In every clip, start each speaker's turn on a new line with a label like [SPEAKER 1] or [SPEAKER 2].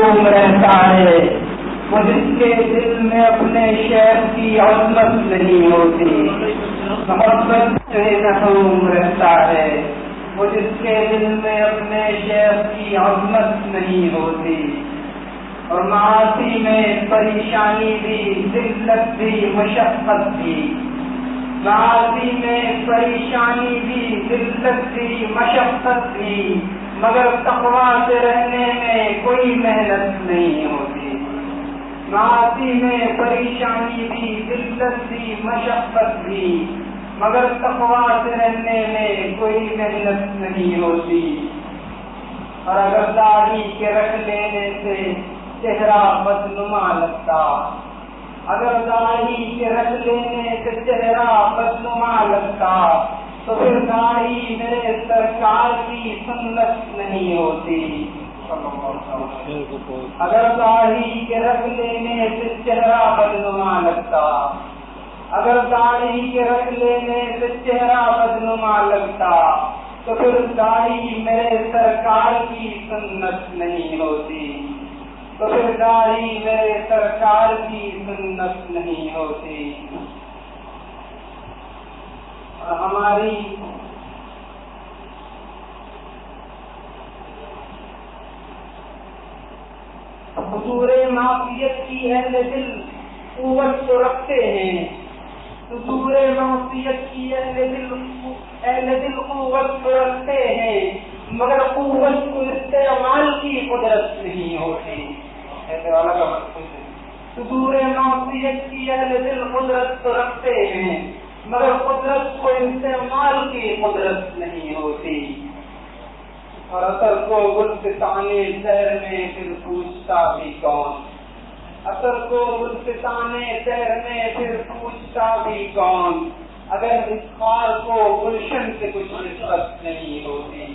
[SPEAKER 1] محروم رہتا ہے وہ جس کے دل میں اپنے شیخ کی عظمت نہیں ہوتی. محبت سے محروم رہتا ہے وہ جس کے دل میں اپنے شیخ کی عظمت نہیں ہوتی. اور معاصی میں پریشانی بھی، ذلت بھی، مشقت بھی. معاصی میں پریشانی بھی، ذلت بھی، مشقت بھی، مگر تقویٰ سے رہنے میں کوئی محنت نہیں ہوتی. معاصی میں پریشانی بھی، ذلت بھی، مشقت بھی، مگر تقویٰ سے رہنے میں کوئی محنت نہیں ہوتی. اور اگر داڑھی کے رکھ لینے سے چہرہ بدنما لگتا، اگر داڑھی کے رکھ لینے سے چہرہ بدنما لگتا تو پھر داڑھی میرے سرکار کی سنت نہیں ہوتی. اگر داڑھی کے رکھ لینے سے چہرہ بدنما لگتا، اگر داڑھی کے رکھ لینے سے چہرہ بدنما لگتا تو پھر داڑھی میرے سرکار کی سنت نہیں ہوتی. تو پھر داڑھی میرے سرکار کی سنت نہیں ہوتی. اور ہماری حضور معصیت کی اہل دل قوت تو رکھتے ہیں، حضور معصیت کی اہل دل قوت تو رکھتے ہیں، مگر قوت کو استعمال کی قدرت نہیں ہوتی. حضور معصیت کی اہل دل قدرت تو رکھتے ہیں، مگر قدرت کو استعمال کی قدرت نہیں ہوتی. اور اثر کو گلستانے شہر میں پھر پوچھتا بھی کون، اثر کو گلستانے شہر میں پھر پوچھتا بھی کون، اگر اس خار کو گلشن سے کچھ نسبت نہیں ہوتی،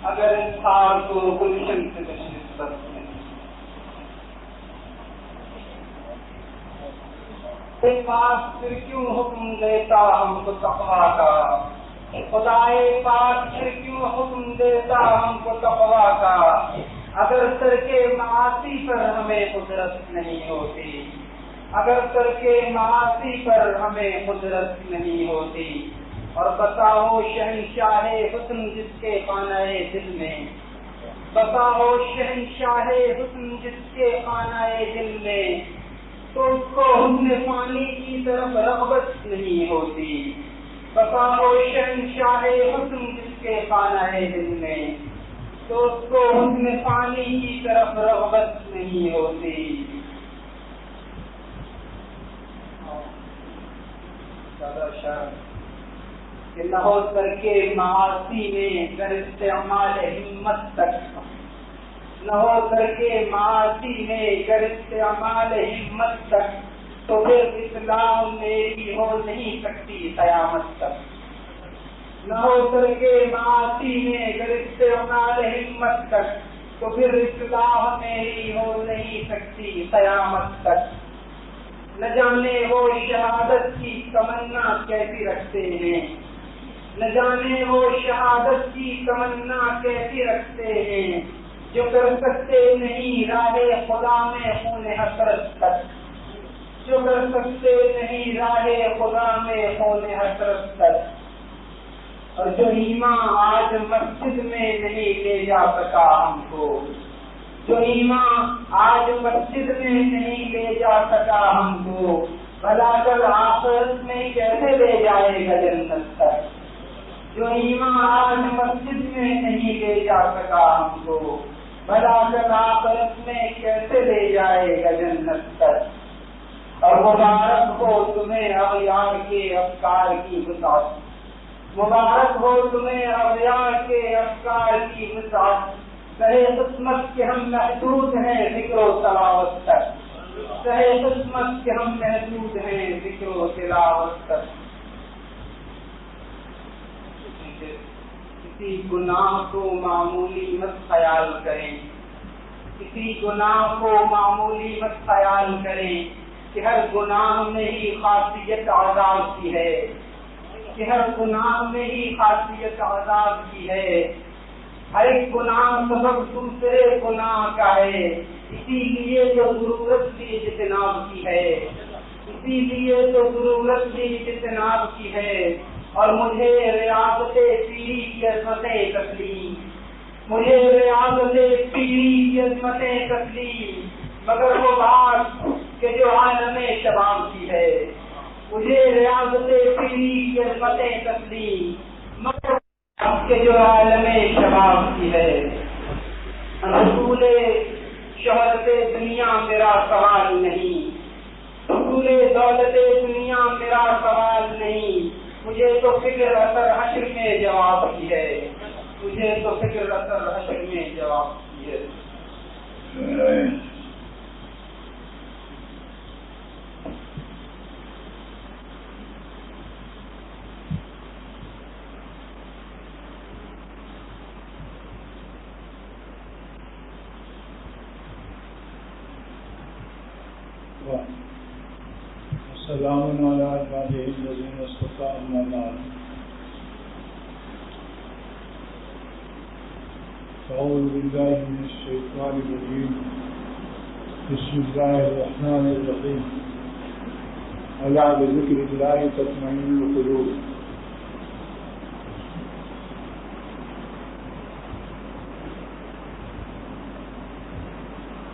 [SPEAKER 1] اگر اس خار کو گلشن سے کچھ نسبت نہیں. پاک پھر کیوں حکم دیتا ہم کو تقویٰ کا، خدائے پاک پھر کیوں حکم دیتا ہم کو تقویٰ کا، اگر ترک معاصی پر ہمیں قدرت نہیں ہوتی، اگر ترک معاصی پر ہمیں قدرت نہیں ہوتی. اور بتاؤ شہنشاہ حسن جس کے خانہ دل میں، بتاؤ شہنشاہ حسن جس کے خانہ دل میں، تو اس کو حسن فانی کی طرف رغبت نہیں ہوتی. بتاؤ شہنشاہ حسن جس کے خانہ دل میں، تو اس کو حسن فانی کی طرف رغبت نہیں ہوتی. کہ نہ ہو ترک معاصی میں گر استعمال ہمت تک، نہ ہو ترک معاصی میں گر استعمال ہمت تک، تو پھر اسلام میری ہو نہیں سکتی قیامت تک. نہ ہو ترک معاصی میں گر استعمال ہمت تک، تو پھر اسلام میری ہو نہیں سکتی قیامت تک. نہ جانے وہ شہادت کی تمنا کیسی رکھتے ہیں، نہ جانے وہ شہادت کی تمنا کیسی رکھتے ہیں، جو کر سکتے نہیں راہ خدا میں خون حسرت تک، جو کر سکتے نہیں راہ خدا میں خون حسرت تک. اور جو ایمان آج مسجد میں نہیں لے جا سکا ہم کو، جو ایمان آج مسجد میں نہیں لے جا سکا ہم کو، بھلا کل آخرت میں کیسے لے جائے گا جنت تک. جو ایمان آج مسجد میں نہیں لے جا سکا ہم کو، بھلا کل آخرت میں کیسے لے جائے گا جنت تک. اور مبارک ہو تمہیں اغیار کے افکار کی وسعت، مبارک ہو تمہیں اغیار کے افکار کی وسعت. سہے قسمت کے ہم محدود ہیں ذکر و تلاوت تک، سہے قسمت کے ہم محدود ہیں ذکر و تلاوت تک. کسی گناہ کو معمولی مت خیال کریں، کسی گناہ کو معمولی مت خیال کریں کہ ہر گناہ میں ہی خاصیت عذاب کی ہے، کہ ہر گناہ میں ہی خاصیت عذاب کی ہے. ہر ایک گناہ سبب دوسرے گناہ کا ہے، اسی لیے تو ضرورت بھی اجتناب کی ہے، اسی لیے تو ضرورت بھی اجتناب کی ہے۔ اور مجھے ریاضت پیری کی عظمتیں تسلیم، مجھے ریاضت پیری کی عظمتیں تسلیم، مگر وہ بات کہ جو عالم شباب کی ہے، مجھے ریاضت پیری کی عظمتیں تسلیم، مگر کہ جو عالم شباب کی ہے۔ حصول شہرت دنیا میرا سوال نہیں، حصول دولت دنیا میرا سوال نہیں، مجھے تو فکر اثر حشر میں جواب کی ہے، مجھے تو فکر اثر حشر میں جواب کی ہے۔
[SPEAKER 2] السلام علی عباده الذین اصطفى اما بعد اعوذ باللہ من الشیطان الرجیم بسم اللہ الرحمن الرحیم الا بذکر اللہ تطمئن القلوب۔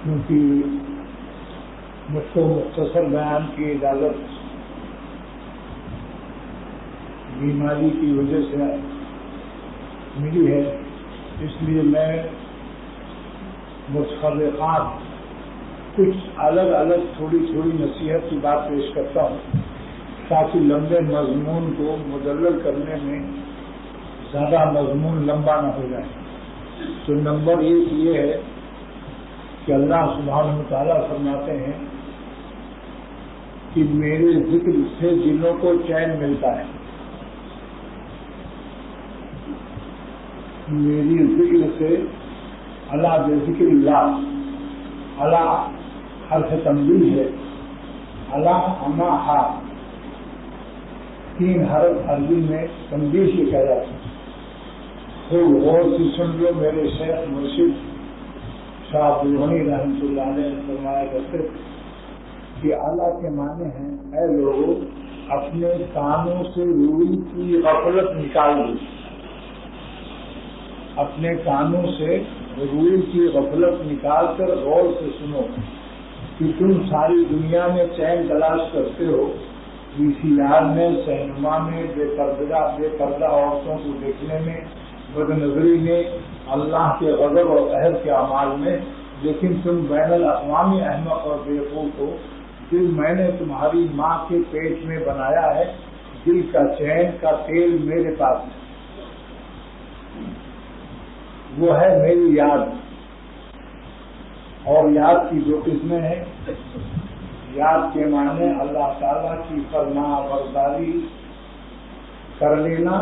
[SPEAKER 2] کیونکہ مجھ کو مختصر بیان کی اجازت بیماری کی وجہ سے ملی ہے، اس لیے میں متفرقات کچھ الگ الگ تھوڑی تھوڑی نصیحت کی بات پیش کرتا ہوں تاکہ لمبے مضمون کو مدلل کرنے میں زیادہ مضمون لمبا نہ ہو جائے۔ تو نمبر ایک یہ ہے کہ اللہ سبحانہ وتعالیٰ فرماتے ہیں کہ میرے ذکر سے دلوں کو چین ملتا ہے، میری ذکر سے اللہ بذکر اللہ، اللہ حرف تنبیہ ہے، اللہ اما ہا، تین حرف عربی میں تنبیہ سے کہا جاتا ہے۔ خوب غور سے سن لو، میرے شیخ مرشد شاہ عبدالغنی رحمۃ اللہ علیہ نے فرمایا کرتے کہ اللہ کے معنی ہیں اے لوگوں اپنے کانوں سے روئی کی غفلت نکال دو، اپنے کانوں سے روئی کی غفلت نکال کر غور سے سنو کہ تم ساری دنیا میں چین تلاش کرتے ہو، وی سی آر میں، سینما میں، بے پردہ عورتوں کو دیکھنے میں، بد نظری میں، اللہ کے غضب اور قہر کے اعمال میں، لیکن تم بین الاقوامی احمق اور بیوقوف ہو۔ دل میں نے تمہاری ماں کے پیٹ میں بنایا ہے، دل کا چین کا تیل میرے پاس ہے، وہ ہے میری یاد۔ اور یاد کی دو قسمیں ہیں، یاد کے معنی اللہ تعالیٰ کی فرما برداری کر لینا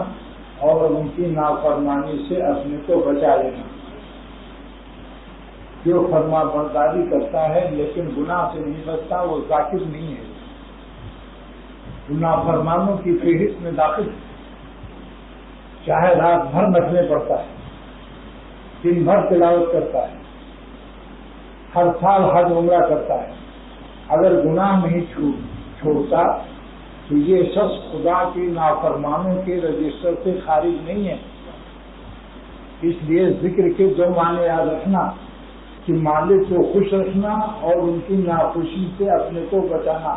[SPEAKER 2] اور ان کی نافرمانی سے اپنے کو بچا لینا۔ جو فرما برداری کرتا ہے لیکن گناہ سے نہیں بچتا وہ ذاکر نہیں ہے، گناہ فرمانوں کی فہرست میں داخل، چاہے رات بھر نفلیں پڑتا ہے، دن بھر تلاوت کرتا ہے، ہر سال حج عمرہ کرتا ہے، اگر گناہ نہیں چھوڑتا تو یہ شخص خدا کی نافرمانوں کے رجسٹر سے خارج نہیں ہے۔ اس لیے ذکر کے دو معنی یاد رکھنا کہ مالک کو خوش رکھنا اور ان کی ناخوشی سے اپنے کو بچانا۔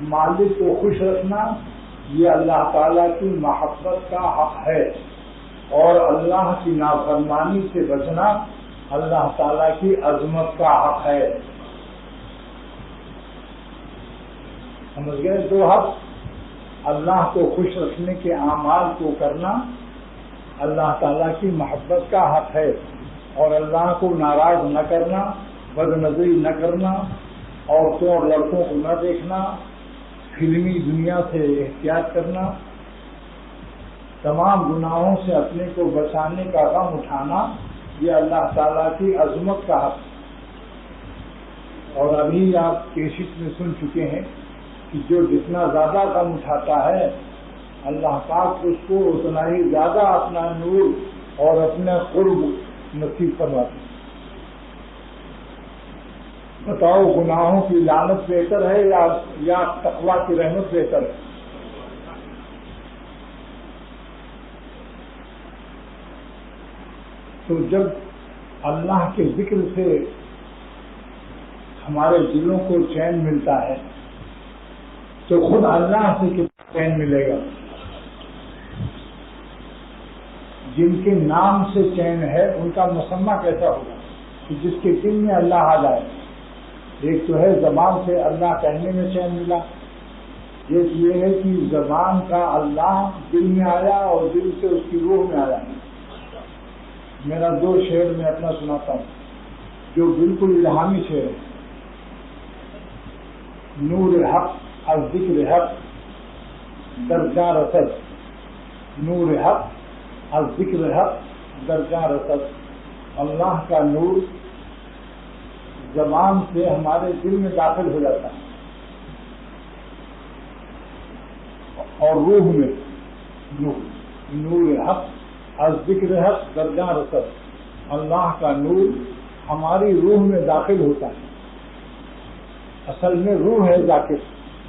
[SPEAKER 2] مالک کو خوش رکھنا یہ اللہ تعالیٰ کی محبت کا حق ہے، اور اللہ کی نافرمانی سے بچنا اللہ تعالیٰ کی عظمت کا حق ہے۔ سمجھ گئے؟ دو حق، اللہ کو خوش رکھنے کے اعمال کو کرنا اللہ تعالیٰ کی محبت کا حق ہے، اور اللہ کو ناراض نہ کرنا، بد نظری نہ کرنا، عورتوں اور لڑکوں کو نہ دیکھنا، فلمی دنیا سے احتیاط کرنا، تمام گناہوں سے اپنے کو بچانے کا غم اٹھانا، یہ اللہ تعالیٰ کی عظمت کا حق ہے۔ اور ابھی آپ کیسٹ میں سن چکے ہیں کہ جو جتنا زیادہ غم اٹھاتا ہے اللہ پاک اس کو اتنا ہی زیادہ اپنا نور اور اپنا قرب نصیب فرماتے ہیں۔ بتاؤ گناہوں کی لعنت بہتر ہے یا تقویٰ کی رحمت بہتر ہے؟ تو جب اللہ کے ذکر سے ہمارے دلوں کو چین ملتا ہے تو خود اللہ سے کتنا چین ملے گا؟ جن کے نام سے چین ہے ان کا مسمہ کیسا ہوگا کہ جس کے دل میں اللہ آ جائے؟ ایک تو ہے زبان سے اللہ کہنے میں چین ملا، ایک یہ ہے کہ زبان کا اللہ دل میں آیا اور دل سے اس کی روح میں آیا۔ میرا دو شعر میں اپنا سناتا ہوں جو بالکل الہامی شعر ہے۔ نور حق از ذکر حق درجہ رسد، نور حق از ذکر حق درجہ رسد۔ اللہ کا نور زبان سے ہمارے دل میں داخل ہو جاتا ہے اور روح میں نور حق از ذکر حق درجہ رسد۔ اللہ کا نور ہماری روح میں داخل ہوتا ہے۔ اصل میں روح ہے ذاکر،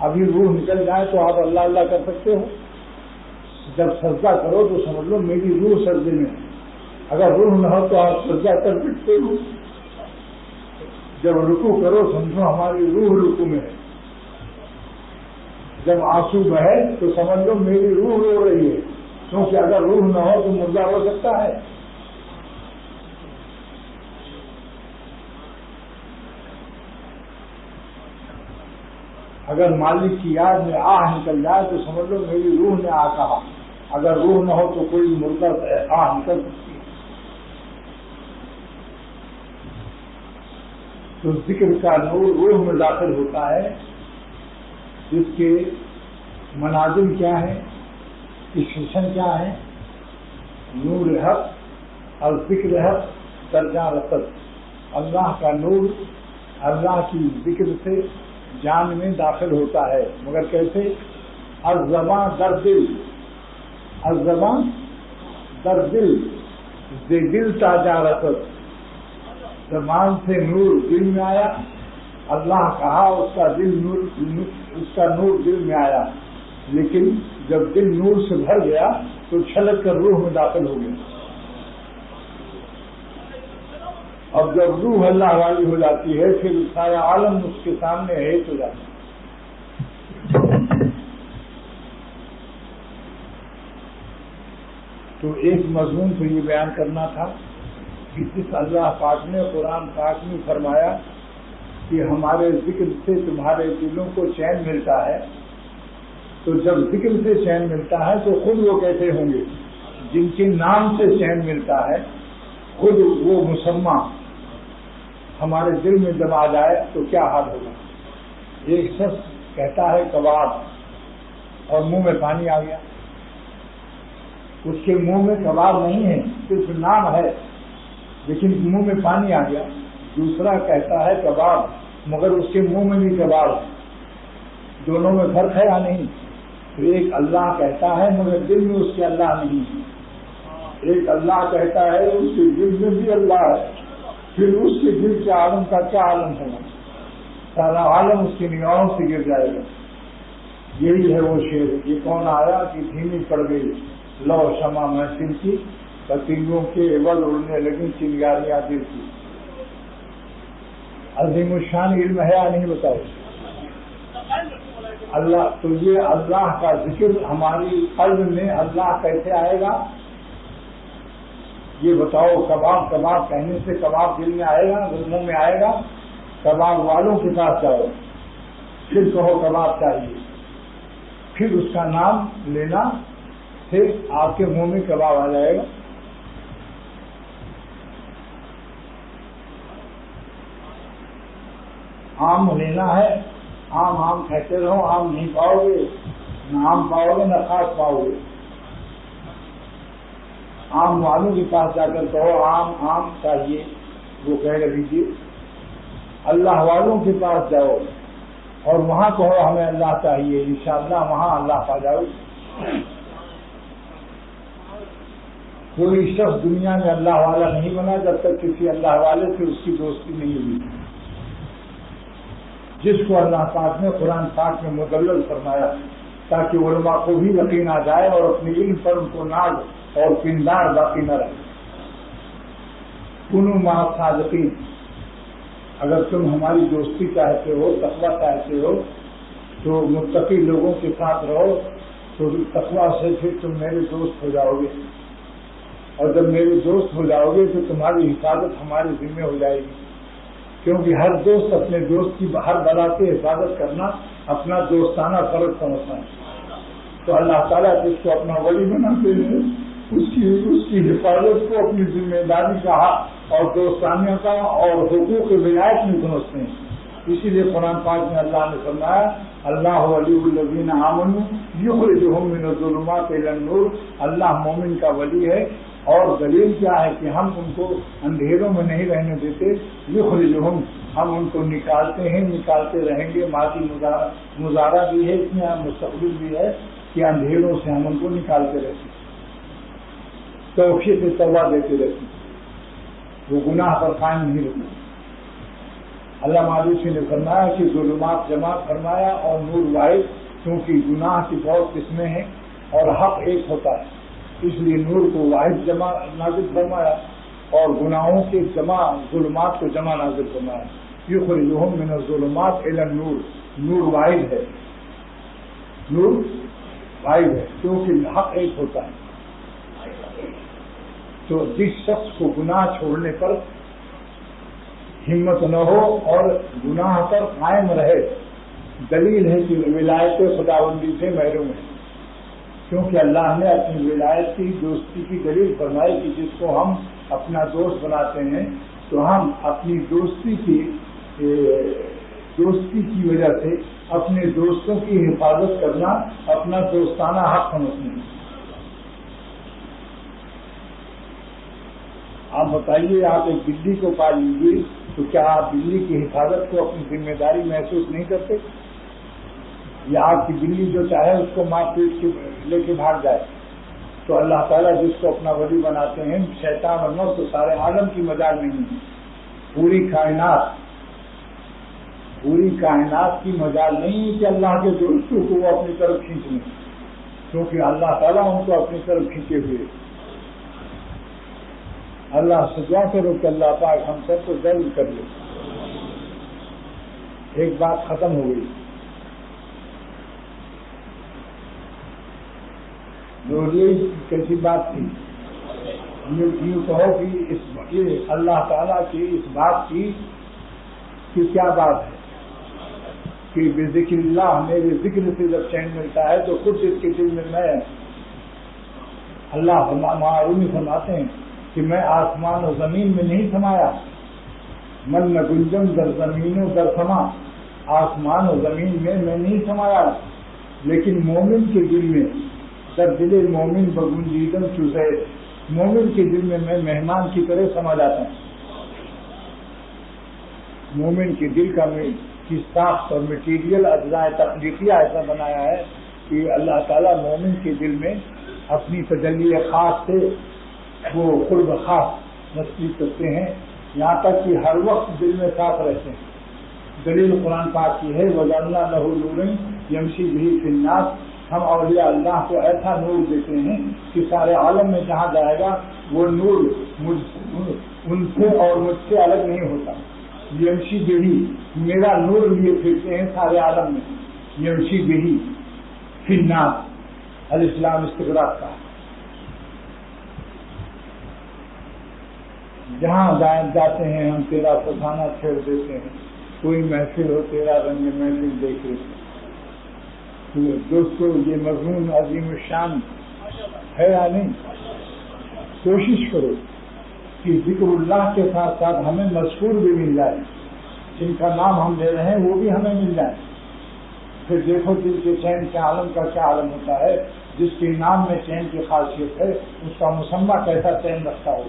[SPEAKER 2] ابھی روح نکل جائے تو آپ اللہ اللہ کر سکتے ہو؟ جب سجدہ کرو تو سمجھ لو میری روح سجدے میں ہے، اگر روح نہ ہو تو آپ سجدہ کر سکتے ہو؟ جب رکوع کرو سمجھو ہماری روح رکوع میں ہے، جب آنسو بہے تو سمجھ لو میری روح رو رہی ہے، کیونکہ اگر روح نہ ہو تو مردہ ہو سکتا ہے؟ اگر مالک کی یاد میں آہ نکل جائے تو سمجھ لو میری روح نے آ کہا، اگر روح نہ ہو تو کوئی مردہ آہ نکل سکتی ہے۔ تو ذکر کا نور روح میں داخل ہوتا ہے، جس کے منازل کیا ہے، اسٹیشن کیا ہے؟ نور حق اور ذکر حق درجہ رسد۔ اللہ کا نور اللہ کی ذکر سے جان میں داخل ہوتا ہے، مگر کیسے؟ الزباں در دل، الزباں در دل، دل تاجا رسد۔ زبان سے نور دل میں آیا، اللہ کہا، اس کا نور دل میں آیا، لیکن جب دل نور سے بھر گیا تو چھلک کر روح میں داخل ہو گیا۔ اب جب روح اللہ والی ہو جاتی ہے پھر سارا عالم اس کے سامنے ہیٹ ہو جاتا ہے۔ تو ایک مضمون تو یہ بیان کرنا تھا کہ جس اللہ پاک نے قرآن پاک میں فرمایا کہ ہمارے ذکر سے تمہارے دلوں کو چین ملتا ہے، تو جب ذکر سے چین ملتا ہے تو خود وہ کیسے ہوں گے جن کے نام سے چین ملتا ہے؟ خود وہ مسمہ ہمارے دل میں جب آ جائے تو کیا حال ہوگا؟ ایک شخص کہتا ہے کباب اور منہ میں پانی آ گیا، اس کے منہ میں کباب نہیں ہے، صرف نام ہے لیکن منہ میں پانی آ گیا۔ دوسرا کہتا ہے کباب مگر اس کے منہ میں بھی کباب ہے، دونوں میں فرق ہے یا نہیں؟ تو ایک اللہ کہتا ہے مگر دل میں اس کے اللہ نہیں ہے، ایک اللہ کہتا ہے اس کے دل میں بھی اللہ ہے، پھر اس کے دل کے عالم کا کیا عالم ہوگا؟ سارا عالم اس کی نگاہوں سے گر جائے گا۔ یہی ہے وہ شعر، یہ کون آیا کہ دھیمی پڑ گئی لو شمع محفل کی، پتنگوں کے عوض اڑنے لگی چنگاریاں دل کی۔ عظیم الشان علم ہے یا نہیں بتاؤ؟ اللہ تو یہ اللہ کا ذکر ہماری قلب میں اللہ کیسے آئے گا؟ یہ بتاؤ، کباب کباب کہنے سے کباب دل میں آئے گا، منہ میں آئے گا؟ کباب والوں کے پاس جاؤ، پھر کہو کباب چاہیے، پھر اس کا نام لینا، پھر آپ کے منہ میں کباب آ جائے گا۔ آم لینا ہے، آم آم کہتے رہو، آم نہیں پاؤ گے، نہ آم پاؤ گے نہ خاص پاؤ گے۔ آم والوں کے پاس جا کر کہو آم آم چاہیے، وہ کہہ دیجیے۔ اللہ والوں کے پاس جاؤ اور وہاں کہو ہمیں اللہ چاہیے، انشاءاللہ وہاں اللہ پا جاؤ۔ کوئی شخص دنیا میں اللہ والا نہیں بنا جب تک کسی اللہ والے سے اس کی دوستی نہیں ہوئی. جس کو اللہ پاک نے قرآن پاک میں مدلل فرمایا تاکہ علماء کو بھی یقین آ جائے اور اپنے علم پر ان کو ناز اور پندار باقی نہ رہے. کنوا مع الصادقین، اگر تم ہماری دوستی چاہتے ہو، تقویٰ چاہتے ہو، تو متقی لوگوں کے ساتھ رہو، تو تقویٰ سے پھر تم میرے دوست ہو جاؤ گے، اور جب میرے دوست ہو جاؤ گے تو تمہاری حفاظت ہمارے ذمہ ہو جائے گی، کیونکہ ہر دوست اپنے دوست کی ہر بلا سے حفاظت کرنا اپنا دوستانہ فرض سمجھتا ہے. تو اللہ تعالیٰ جس کو اپنا ولی بناتے ہیں اس کی حفاظت کو اپنی ذمہ داری کا اور دوستانیہ کا اور حقوق ولایت میں سمجھتے ہیں. اسی لیے قرآن پاک میں اللہ نے فرمایا اللہ ولی الذین آمنوا یخرجہم من الظلمات الی النور، اللہ مومن کا ولی ہے. اور دلیل کیا ہے کہ ہم ان کو اندھیروں میں نہیں رہنے دیتے، یخرجہم، ہم ان کو نکالتے ہیں، نکالتے رہیں گے. ماضی مضارع بھی ہے اس میں، مستقبل بھی ہے کہ اندھیروں سے ہم ان کو نکالتے رہتے ہیں، توفیق توبہ دیتے رہتے ہیں، وہ گناہ پر قائم نہیں رہتے. اللہ مالوسی نے فرمایا کہ ظلمات جمع فرمایا اور نور واحد، کیونکہ گناہ کی بہت قسمیں ہیں اور حق ایک ہوتا ہے، اس لیے نور کو واحد جمع نازل فرمایا اور گناہوں کے جمع ظلمات کو جمع نازل فرمایا. یخرجہم من الظلمات الی النور، نور واحد ہے، نور واحد ہے کیونکہ حق ایک ہوتا ہے. تو جس شخص کو گناہ چھوڑنے پر ہمت نہ ہو اور گناہ پر قائم رہے، دلیل ہے کہ ولایت خداوندی سے محروم ہے، کیونکہ اللہ نے اپنی ولایت کی دوستی کی دلیل فرمائی کہ جس کو ہم اپنا دوست بناتے ہیں تو ہم اپنی دوستی کی وجہ سے اپنے دوستوں کی حفاظت کرنا اپنا دوستانہ حق سمجھتے ہیں. آپ بتائیے، آپ ایک بلی کو پال لیجیے تو کیا آپ بلی کی حفاظت کو اپنی ذمہ داری محسوس نہیں کرتے؟ یا آپ کی بلی جو چاہے اس کو ماں پیٹ کے لے کے بھاگ جائے؟ تو اللہ تعالیٰ جس کو اپنا ولی بناتے ہیں، شیطان اور نفس تو سارے عالم کی مجال نہیں ہے، پوری کائنات کی مجال نہیں ہے کہ اللہ کے دوستوں کو وہ اپنی طرف کھینچ لیں، کیونکہ اللہ تعالیٰ ان کو اپنی طرف کھینچے ہوئے. اللہ سے دعا کرو کہ اللہ پاک ہم سب کو ضرور کر لے. ایک بات ختم ہو گئی، یہ کیسی بات تھی؟ یوں کہو کہ اللہ تعالیٰ کی اس بات کی کہ کیا بات ہے کہ بے ذکر اللہ، میرے ذکر سے جب چین ملتا ہے تو خود اس کے دل میں میں اللہ معلومی فرماتے ہیں کہ میں آسمان و زمین میں نہیں سمایا، من نہ گنجم در زمین و در سما، آسمان و زمین میں میں نہیں سمایا، لیکن مومن کے دل میں در دل مومن بگنجیدم چوزے، مومن کے دل میں میں مہمان کی طرح سما جاتا ہوں. مومن کے دل کی ساخت اور مٹیریل اجزاء تخلیقیہ ایسا بنایا ہے کہ اللہ تعالیٰ مومن کے دل میں اپنی تجلی خاص سے وہ قرب خاص نصیب کرتے ہیں، یہاں تک کہ ہر وقت دل میں ساتھ رہتے ہیں. دلیل قرآن پاک کی ہے وَجَعَلْنَا لَهُ نُورًا يَمْشِي بِهِ فِي النَّاسِ، ہم اولیاء اللہ کو ایسا نور دیتے ہیں کہ سارے عالم میں جہاں جائے گا وہ نور ان سے اور مجھ سے الگ نہیں ہوتا. یمشی بہی، میرا نور لیے پھرتے ہیں سارے عالم میں. یمشی بہی فی الناس، الاسلام استغراق کا، جہاں جاتے ہیں ہم تیرا فسانہ چھیڑ دیتے ہیں، کوئی محفل ہو تیرا رنگ محفل دیکھ لیتے ہیں. دوستو یہ مضمون عظیم الشان ہے یا نہیں؟ کوشش کرو کہ ذکر اللہ کے ساتھ ساتھ ہمیں مذکور بھی مل جائے، جن کا نام ہم لے رہے ہیں وہ بھی ہمیں مل جائے. پھر دیکھو دل کے چین کے عالم کا کیا عالم ہوتا ہے. جس کے نام میں چین کی خاصیت ہے اس کا مسمہ کیسا چین رکھتا ہو،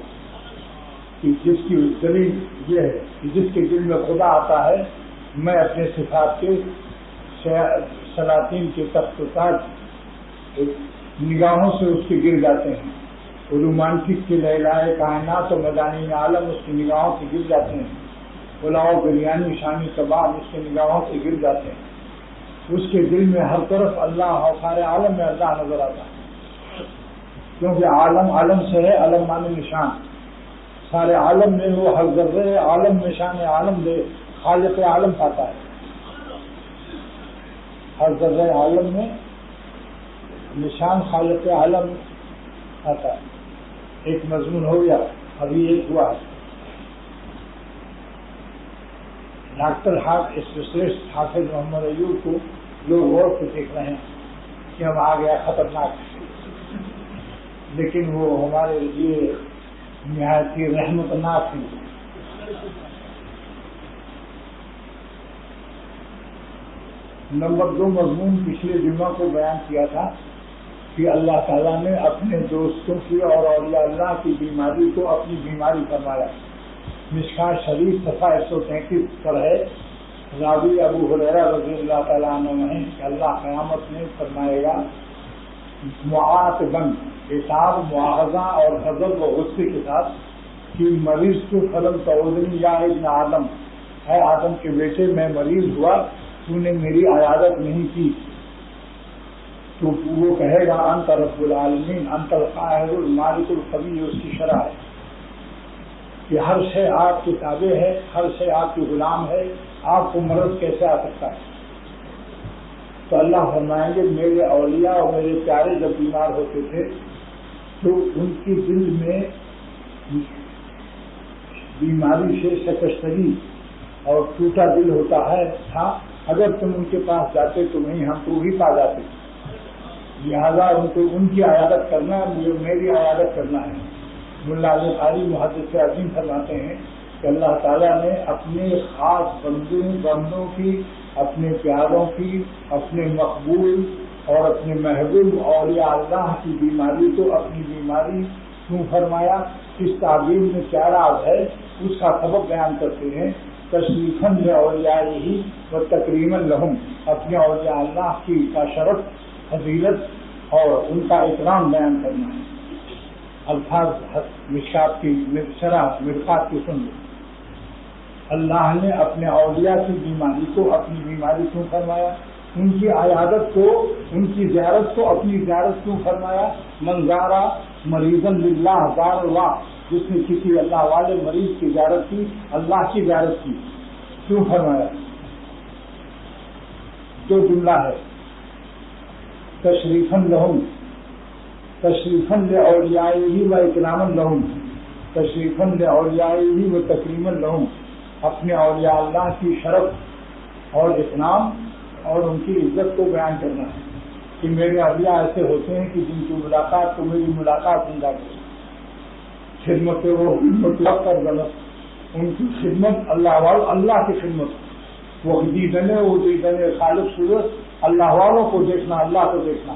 [SPEAKER 2] کہ جس کی دلیل یہ ہے کہ جس کے دل میں خدا آتا ہے، میں اپنے صفات کے سلاطین کے تخت و تاج نگاہوں سے اس کے گر جاتے ہیں. رومانٹک کے لہلائے کائنات و مدانی عالم اس کی نگاہوں سے گر جاتے ہیں، پلاؤ بریانی شامی کباب اس کی نگاہوں سے گر جاتے ہیں، اس کے دل میں ہر طرف اللہ اور سارے عالم میں اللہ نظر آتا ہے، کیونکہ عالم عالم سے ہے، علم معنی نشان، سارے عالم میں وہ ہر ذرے عالم نشان عالم دے خالق عالم پاتا ہے، ہر ذرے عالم میں نشان خالق عالم آتا ہے۔ ایک مضمون ہو گیا، ابھی ایک ہوا ہے، ڈاکٹر اسپیشلسٹ حافظ محمد ایوب کو لوگ غور سے دیکھ رہے ہیں کہ ہم آ گیا خطرناک، لیکن وہ ہمارے لیے نہایت ہی رحمت ناک ہے۔ نمبر 2 مضمون پچھلے جمعہ کو بیان کیا تھا کہ اللہ تعالیٰ نے اپنے دوستوں کی اور اولیاء اللہ کی بیماری کو اپنی بیماری فرمایا۔ مشکات شریف صفحہ 133 پر ہے، راوی ابو ہریرہ رضی اللہ تعالیٰ عنہ ہے کہ اللہ قیامت میں فرمائے گا معاتباً، حساب مواخذہ اور غضب و غصے کے ساتھ کہ مریض کو فلم تعودنی یا ابن آدم، ہے آدم کے بیٹے میں مریض ہوا، تو نے میری عیادت نہیں کی، تو وہ کہے گا انت رب العالمین انت القاہر المالک القوی، اس کی شرح ہے کہ ہر شے آپ کے تابع ہے، ہر شے آپ کی غلام ہے، آپ کو مرض کیسے آ سکتا ہے؟ تو اللہ فرمائیں گے میرے اولیاء اور میرے پیارے جب بیمار ہوتے تھے تو ان کی دل میں بیماری سے شکستگی اور ٹوٹا دل ہوتا ہے تھا، اگر تم ان کے پاس جاتے تو نہیں ہم تو ہی پا جاتے، لہذا ان کو ان کی عیادت کرنا میری عیادت کرنا ہے۔ ملا علی قاری محدث عظیم فرماتے ہیں کہ اللہ تعالیٰ نے اپنے خاص بندوں کی، اپنے پیاروں کی، اپنے مقبول اور اپنے محبوب اولیاء اللہ کی بیماری کو اپنی بیماری کیوں فرمایا، اس تعبیر میں کیا راز ہے، اس کا سبب بیان کرتے ہیں۔ تشریفاً لأولیائہ و تکریماً لہم، اپنے اولیاء اللہ کی کا شرف، فضیلت اور ان کا اکرام بیان کرنا ہے۔ الفاظ مشکات کی شرح مرقات کی سن لو۔ اللہ نے اپنے اولیاء کی بیماری کو اپنی بیماری کیوں فرمایا، ان کی عیادت کو، ان کی زیارت کو اپنی زیارت کیوں فرمایا؟ من زارا مریضاً للہ زار اللہ، جس نے کسی اللہ والے مریض کی زیارت کی، اللہ کی زیارت کی، کیوں فرمایا؟ 2 جملہ ہے، تشریفاً لہم، تشریفاً لأولیائہ و اکراما لہم، تشریفاً لأولیائہ و تکریما لہم، اپنے اولیاء اللہ کی شرف اور اکرام اور ان کی عزت کو بیان کرنا ہے کہ میرے اولیاء ایسے ہوتے ہیں کہ جن کی ملاقات کو میری ملاقات زندہ کرے، خدمت وہ مطلق اور غلط، ان کی خدمت اللہ والوں، اللہ کی خدمت، وہ دیدنے وہ دیدنے خالق صورت، اللہ والوں کو دیکھنا، اللہ کو دیکھنا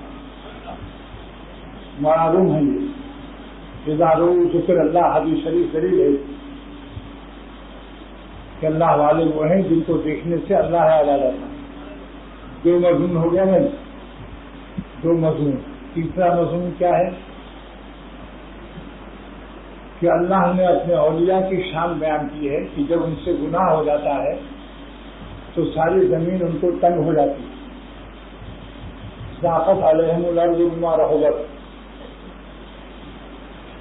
[SPEAKER 2] معلوم ہے۔ یہ اظہار ذکر اللہ حدیث شریف دلیل ہے کہ اللہ والے وہ ہیں جن کو دیکھنے سے اللہ ہے اللہ جاتا ہے۔ 2 مضمون ہو گیا ہے، 2 مضمون۔ تیسرا مضمون کیا ہے کہ اللہ نے اپنے اولیاء کی شان بیان کی ہے کہ جب ان سے گناہ ہو جاتا ہے تو ساری زمین ان کو تنگ ہو جاتی ہے، ضاقت علیہم الارض بما رحبت،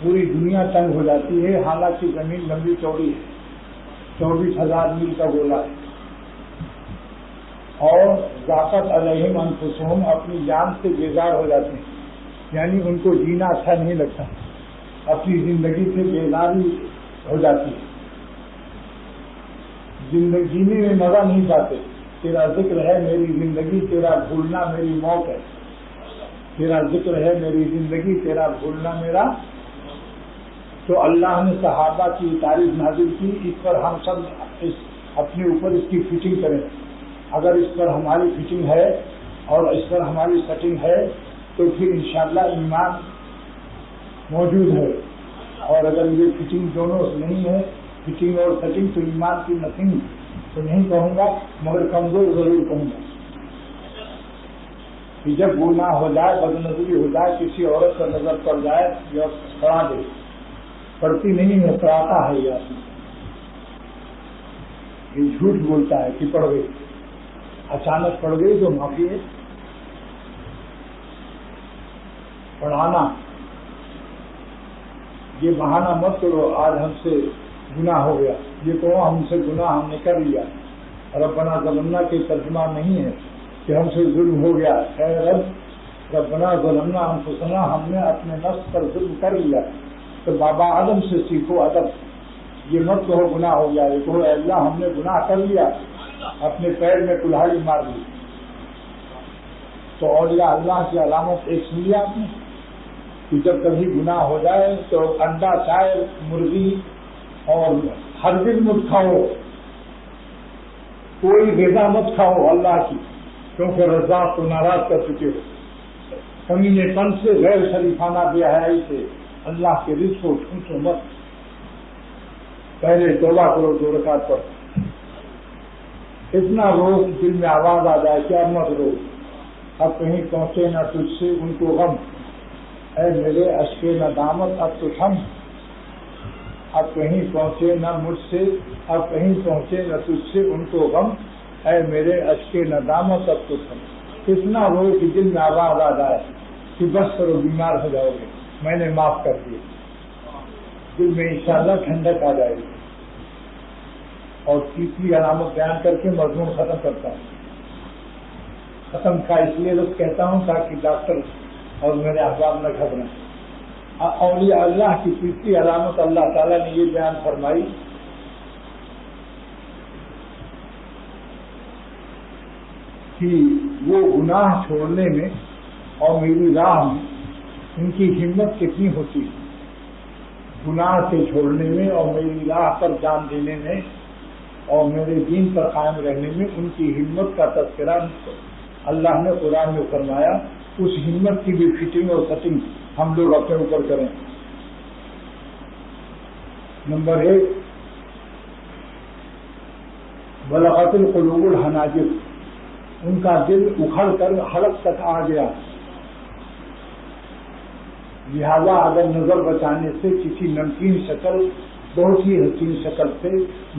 [SPEAKER 2] پوری دنیا تنگ ہو جاتی ہے، حالانکہ زمین لمبی چوڑی ہے، 24,000 میل کا گولا ہے، اور ضاقت علیہم انفسہم، اپنی جان سے بیزار ہو جاتے ہیں، یعنی ان کو جینا اچھا نہیں لگتا، اپنی زندگی سے بیزاری ہو جاتی ہے، جینے میں مزہ نہیں پاتے۔ تیرا ذکر ہے میری زندگی، تیرا بھولنا میری موت ہے، تیرا ذکر ہے میری زندگی، تیرا بھولنا میرا۔ تو اللہ نے صحابہ کی تعریف نازل کی، اس پر ہم سب اپنے اوپر اس کی فٹنگ کریں، اگر اس پر ہماری فٹنگ ہے اور اس پر ہماری سیٹنگ ہے تو پھر انشاءاللہ ایمان موجود ہے، اور اگر یہ فٹنگ دونوں نہیں ہے، فٹنگ اور سیٹنگ، تو ایمان کی نتھنگ تو نہیں کہوں گا مگر کمزور ضرور کہوں گا۔ کہ جب گناہ ہو جائے، بد نظری ہو جائے، کسی عورت پر نظر پڑ جائے یا پڑھا دے. پڑھتی نہیں ہے, پڑھاتا ہے یہ آدمی. یہ جھوٹ بولتا ہے کہ پڑھ گئی, اچانک پڑھ گئی تو معافی ہے. پڑھانا یہ بہانہ مت کرو آج ہم سے گناہ ہو گیا, یہ کہو ہم سے گناہ ہم نے کر لیا. ربنا ظلمنا کے ترجمہ نہیں ہے کہ ہم سے ظلم ہو گیا. اے رب ربنا ظلمنا انفسنا, ہم نے اپنے نفس پر ظلم کر لیا. تو بابا آدم سے سیکھو ادب. یہ مت کہو گناہ ہو گیا, یہ کہو اے اللہ ہم نے گناہ کر لیا, اپنے پیر میں کلہاڑی مار لی. تو اولیاء اللہ کی علامت ایک سن لیا آپ نے کہ جب کبھی گناہ ہو جائے تو انڈا, چائے, مرغی اور ہر دن مت کھاؤ, کوئی غذا مت کھاؤ اللہ کی, کیونکہ رزاق کو ناراض کر چکے ہو. کمینے پن سے, غیر شریفانہ بے حیائی سے اللہ کے رزق کو ٹھونسو مت. پہلے توبہ کرو 2 رکعت پر. اتنا روز دل میں آواز آ جائے کیا مت رو, اب کہیں پہنچے نہ تجھ سے ان کو غم, اے میرے اشک ندامت اب تو تھم. اب کہیں پہنچے نہ مجھ سے, اب کہیں پہنچے نہ تجھ سے ان کو غم, اے میرے اشک ندامت اب تو تھم. اتنا رو کہ دل میں آواز آ جائے کہ بس کرو بیمار ہو جاؤ گے, میں نے معاف کر دیا. دل میں انشاءاللہ ٹھنڈک آ جائے گی. اور تیسری علامت بیان کر کے مضمون ختم کرتا ہوں. ختم کا اس لیے بس کہتا ہوں تاکہ ڈاکٹر اور میرے احباب نہ گھبرائیں. اولیاء اللہ کی تیسری علامت اللہ تعالیٰ نے یہ بیان فرمائی کہ وہ گناہ چھوڑنے میں اور میری راہ میں ان کی ہمت کتنی ہوتی ہے. گناہ سے چھوڑنے میں اور میری راہ پر جان دینے میں اور میرے دین پر قائم رہنے میں ان کی ہمت کا تذکرہ اللہ نے قرآن میں فرمایا. اس ہمت کی بھی فٹنگ اور کٹنگ ہم لوگ اپنے اوپر کریں. نمبر 1, بلغت القلوب الحناجر, ان کا دل اکھڑ کر حلق تک آ گیا. لہذا اگر نظر بچانے سے کسی نمکین شکل, بہت ہی حسین شکل سے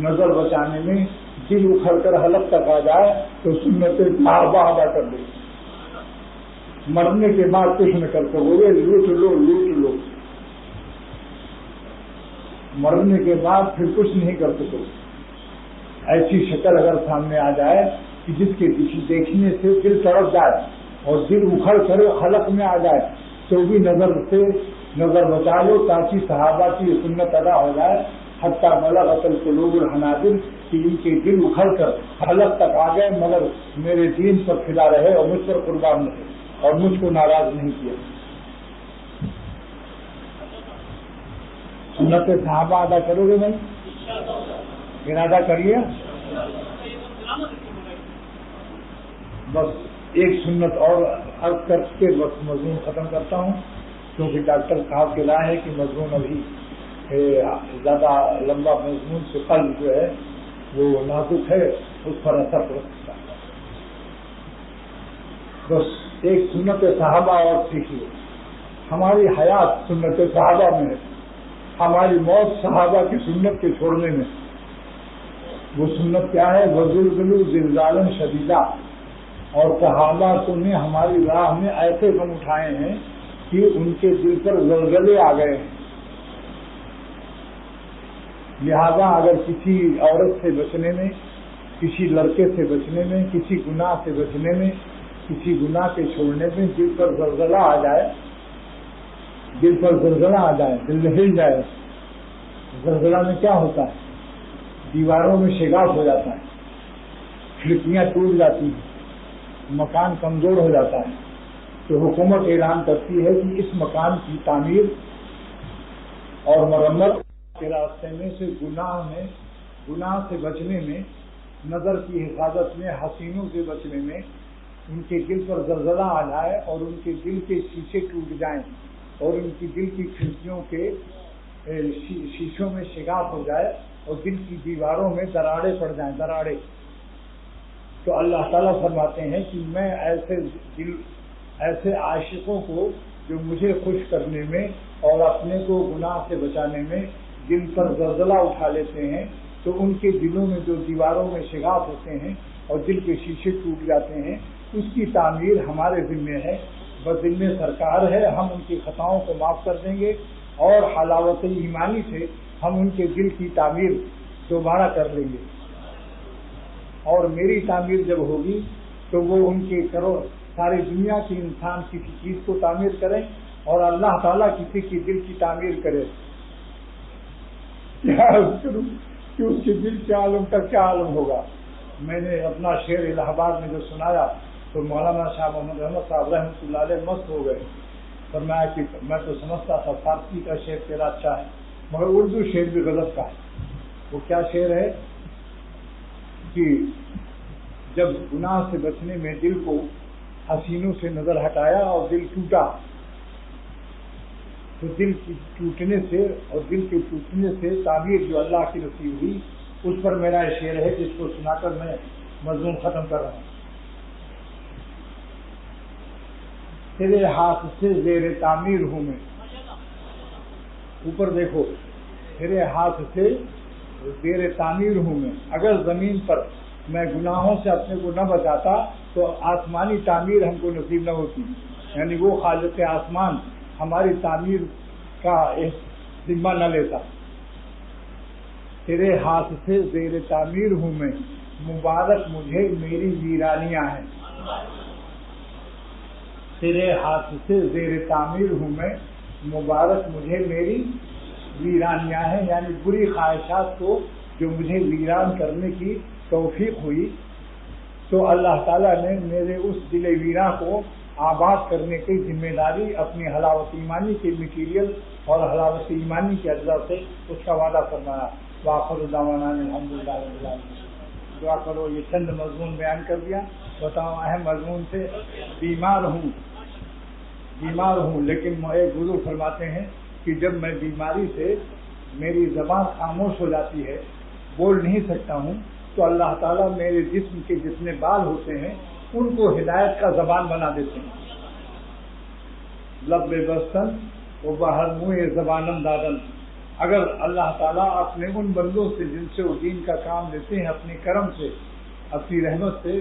[SPEAKER 2] نظر بچانے میں دل اکھڑ کر حلق تک آ جائے تو سنت صحابہ ادا کر دے. مرنے کے بعد کچھ نہ کرتے ہوئے لوٹ لو لوٹ لو, مرنے کے بعد پھر کچھ نہیں کر سکو. ایسی شکل اگر سامنے آ جائے کہ جس کے پیچھے دیکھنے سے دل تڑپ جائے اور دل اکھڑ کر حلق میں آ جائے تو بھی نظر سے نظر بچا لو تاکہ صحابہ کی سنت ادا ہو جائے. حتیٰ بلغت القلوب الحناجر کہ ان کے دل اکھڑ کر حلق تک آ گئے مگر میرے دین پر کھلا رہے اور مجھ پر قربان رہے اور مجھ کو ناراض نہیں کیا. سنت صحابہ ادا کرو گے بھائی؟ ارادہ کریے. بس ایک سنت اور عرض کر کے بس مضمون ختم کرتا ہوں, کیونکہ ڈاکٹر صاحب کی رائے ہے کہ مضمون ابھی زیادہ لمبا مضمون سے قلب جو ہے وہ نازک ہے, اس پر اثر پڑ سکتا ہے. بس ایک سنت صحابہ اور سیکھیے. ہماری حیات سنت صحابہ میں ہے, ہماری موت صحابہ کی سنت کے چھوڑنے میں. وہ سنت کیا ہے؟ وزلزلوا زلزالا شدیدا. اور صحابہ نے ہماری راہ میں ایسے غم اٹھائے ہیں کہ ان کے دل پر زلزلے آ گئے ہیں. لہذا اگر کسی عورت سے بچنے میں, کسی لڑکے سے بچنے میں, کسی گناہ سے بچنے میں, کسی گناہ کے چھوڑنے میں دل پر زلزلہ آ جائے, دل پر زلزلہ آ جائے, دل ہل جائے. زلزلہ میں کیا ہوتا ہے؟ دیواروں میں شگاف ہو جاتا ہے, کھڑکیاں ٹوٹ جاتی ہیں, مکان کمزور ہو جاتا ہے. تو حکومت اعلان کرتی ہے کہ اس مکان کی تعمیر اور مرمت کے راستے میں سے گناہ سے بچنے میں, نظر کی حفاظت میں, حسینوں سے بچنے میں ان کے دل پر زلزلہ آ جائے اور ان کے دل کے شیشے ٹوٹ جائیں اور ان کی دل کی کھڑکیوں کے شیشوں میں شگاف ہو جائے اور دل کی دیواروں میں دراڑیں پڑ جائیں, دراڑیں. تو اللہ تعالیٰ فرماتے ہیں کہ میں ایسے عاشقوں کو جو مجھے خوش کرنے میں اور اپنے کو گناہ سے بچانے میں دل پر زلزلہ اٹھا لیتے ہیں، تو ان کے دلوں میں جو دیواروں میں شگاف ہوتے ہیں اور دل کے شیشے ٹوٹ جاتے ہیں، اس کی تعمیر ہمارے ذمہ ہے، بذمہ سرکار ہے۔ ہم ان کی خطاؤں کو معاف کر دیں گے اور حلاوت ایمانی سے ہم ان کے دل کی تعمیر دوبارہ کر لیں گے، اور میری تعمیر جب ہوگی تو وہ ان کے کرو ساری دنیا کی انسان کسی چیز کو تعمیر کریں اور اللہ تعالیٰ کسی کی دل کی تعمیر کرے۔ کیا کروں کہ اس کے دل کے عالم کا کیا عالم ہوگا۔ میں نے اپنا شعر الہ آباد میں جو سنایا تو مولانا شاہ محمد احمد صاحب رحمۃ اللہ علیہ مست ہو گئے، فرمایا کہ میں تو سمجھتا تھا فارسی کا شعر تیرا اچھا ہے مگر اردو شعر بھی غلط کا ہے۔ وہ کیا شعر ہے کہ جب گناہ سے بچنے میں دل کو حسینوں سے نظر ہٹایا اور دل ٹوٹا، تو دل کی ٹوٹنے سے اور دل کے ٹوٹنے سے تعبیر جو اللہ کی نصیب ہوئی، اس پر میرا یہ شعر ہے جس کو سنا کر میں مضمون ختم کر رہا ہوں۔ تیرے ہاتھ سے زیر تعمیر ہوں میں، اوپر دیکھو، تیرے ہاتھ سے زیر تعمیر ہوں میں۔ اگر زمین پر میں گناہوں سے اپنے کو نہ بچاتا تو آسمانی تعمیر ہم کو نصیب نہ ہوتی، یعنی وہ خالق آسمان ہماری تعمیر کا ذمہ نہ لیتا۔ تیرے ہاتھ سے زیر تعمیر ہوں میں، مبارک مجھے میری ویرانیاں ہیں۔ تیرے ہاتھ سے زیر تعمیر ہوں میں، مبارک مجھے میری ویرانیاں ہیں، یعنی بری خواہشات کو جو مجھے ویران کرنے کی توفیق ہوئی، تو اللہ تعالیٰ نے میرے اس دل ویراں کو آباد کرنے کی ذمہ داری اپنی حلاوت ایمانی کے میٹیریل اور حلاوت ایمانی کے اجزاء سے اس کا وعدہ فرمایا۔ وآخر دعوانا الحمدللہ رب العالمین۔ دعا کرو۔ یہ چند مضمون بیان کر دیا، بتاؤ اہم مضمون سے بیمار ہوں لیکن ایک گرو فرماتے ہیں کہ جب میں بیماری سے میری زبان خاموش ہو جاتی ہے، بول نہیں سکتا ہوں، تو اللہ تعالیٰ میرے جسم کے جتنے بال ہوتے ہیں ان کو ہدایت کا زبان بنا دیتے ہیں۔ لب بستن و باہر منہ زبانم دادن۔ اگر اللہ تعالیٰ اپنے ان بندوں سے جن سے وہ دین کا کام لیتے ہیں اپنے کرم سے، اپنی رحمت سے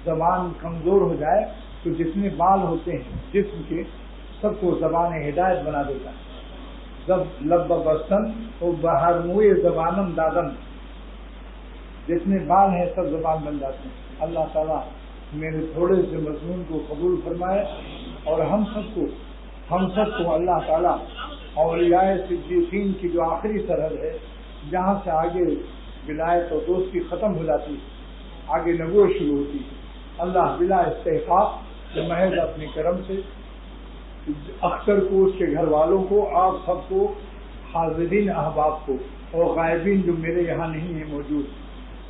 [SPEAKER 2] زبان کمزور ہو جائے تو جتنے بال ہوتے ہیں جسم کے سب کو زبان ہدایت بنا دیتا ہے۔ جب لب بستن و باہر منہ زبانم دادن، جتنے بال ہیں سب زبان بن جاتے ہیں۔ اللہ تعالیٰ میرے تھوڑے سے مضمون کو قبول فرمائے اور ہم سب کو اللہ تعالیٰ اولیاء صدیقین کی جو آخری سرحد ہے، جہاں سے آگے ولایت اور دوستی ختم ہو جاتی، آگے نبوت شروع ہوتی، اللہ بلا استحقاق محض اپنے کرم سے اختر کو، اس کے گھر والوں کو، آپ سب کو، حاضرین احباب کو اور غائبین جو میرے یہاں نہیں ہیں موجود،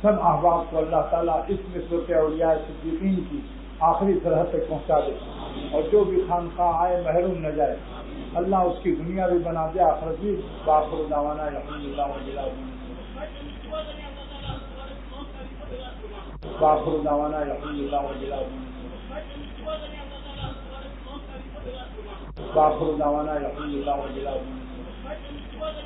[SPEAKER 2] سب احباب کو اللہ تعالیٰ اس نسبت اولیاء صدیقین کی آخری سرحد تک پہنچا دے، اور جو بھی خانقاہ آئے محروم نہ جائے، اللہ اس کی دنیا بھی بنا دے، آخرت بھی۔ وآخر دعوانا الحمدللہ رب العالمین۔ وآخر دعوانا الحمدللہ رب العالمین۔ وآخر دعوانا الحمدللہ رب العالمین۔